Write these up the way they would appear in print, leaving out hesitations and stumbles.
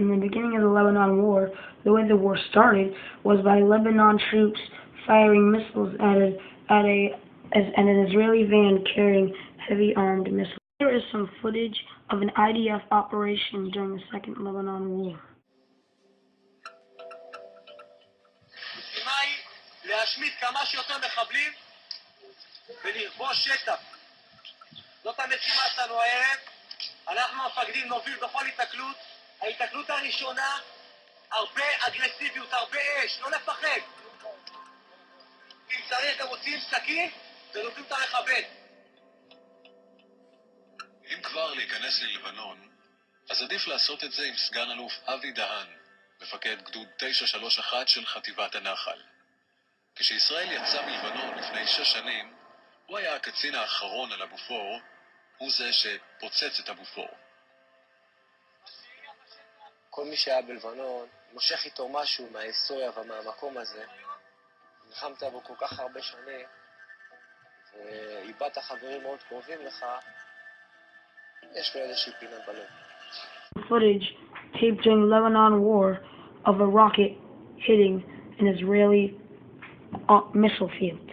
in the beginning of the Lebanon War, the way the war started was by Lebanon troops firing missiles at an Israeli van carrying heavy armed missiles. Here is some footage of an IDF operation during the Second Lebanon War. להשמיד כמה שיותר מחבלים ולכבוש שטח. זאת המשימה שלנו הערב. אנחנו המפקדים נוביל בכל התקלות. ההתקלות הראשונה, הרבה אגרסיביות, הרבה אש, לא לפחד. אם צריך אתם רוצים סכין ונותנים את המחבל. אם כבר להיכנס ללבנון, אז עדיף לעשות את זה עם סגן אלוף אבי דהן, מפקד גדוד 931 של חטיבת הנחל. כשישראל יצא מלבנון לפני 6 שנים, הוא היה הקצין האחרון על הבופור, הוא זה שפוצץ את הבופור. כל מי שהיה בלבנון מושך איתו משהו מההיסטוריה ומהמקום הזה. נלחמת בו כל כך הרבה שנים, ואיבדת חברים מאוד קרובים לך, יש לו איזושהי פינה בלב. Footage taped during the Lebanon War of a rocket hitting an Israeli missile field.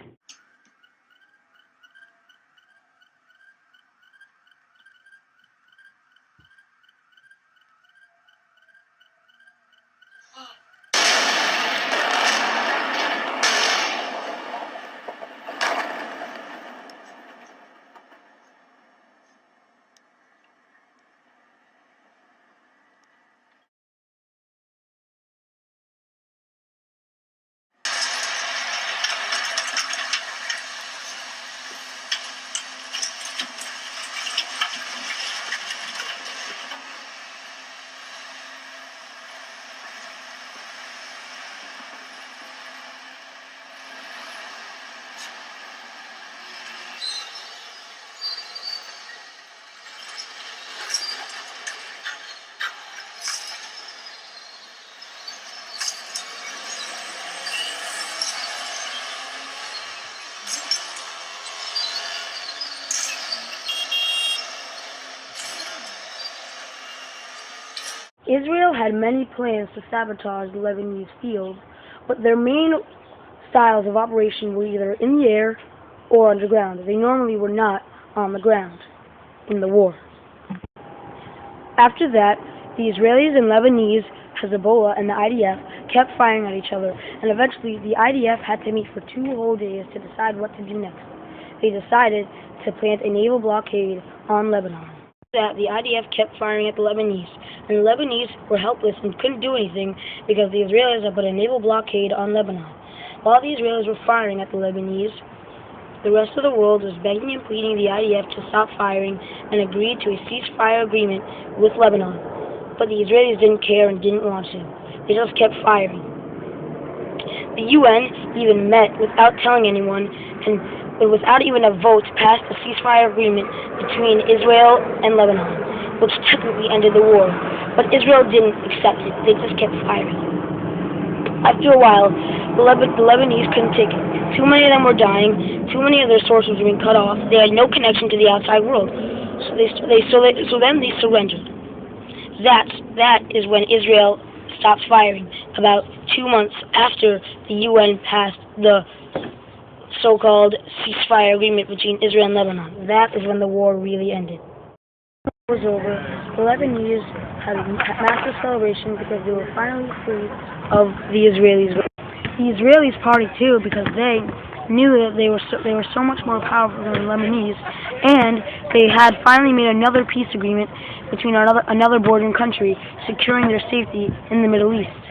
Israel had many plans to sabotage the Lebanese fields, but their main styles of operation were either in the air or underground. They normally were not on the ground in the war. After that, the Israelis and Lebanese, Hezbollah, and the IDF kept firing at each other, and eventually the IDF had to meet for 2 whole days to decide what to do next. They decided to plant a naval blockade on Lebanon. That the IDF kept firing at the Lebanese, and the Lebanese were helpless and couldn't do anything because the Israelis had put a naval blockade on Lebanon. While the Israelis were firing at the Lebanese, the rest of the world was begging and pleading the IDF to stop firing and agreed to a ceasefire agreement with Lebanon. But the Israelis didn't care and didn't want to. They just kept firing. The UN even met without telling anyone, and without even a vote, passed a ceasefire agreement between Israel and Lebanon, which technically ended the war. But Israel didn't accept it. They just kept firing. After a while, the Lebanese couldn't take it. Too many of them were dying. Too many of their sources were being cut off. They had no connection to the outside world. So then they surrendered. That is when Israel stopped firing, about 2 months after the UN passed the so-called ceasefire agreement between Israel and Lebanon. That is when the war really ended. When the war was over, the Lebanese had a massive celebration because they were finally free of the Israelis. The Israelis partied too because they knew that they were so much more powerful than the Lebanese, and they had finally made another peace agreement between another bordering country, securing their safety in the Middle East.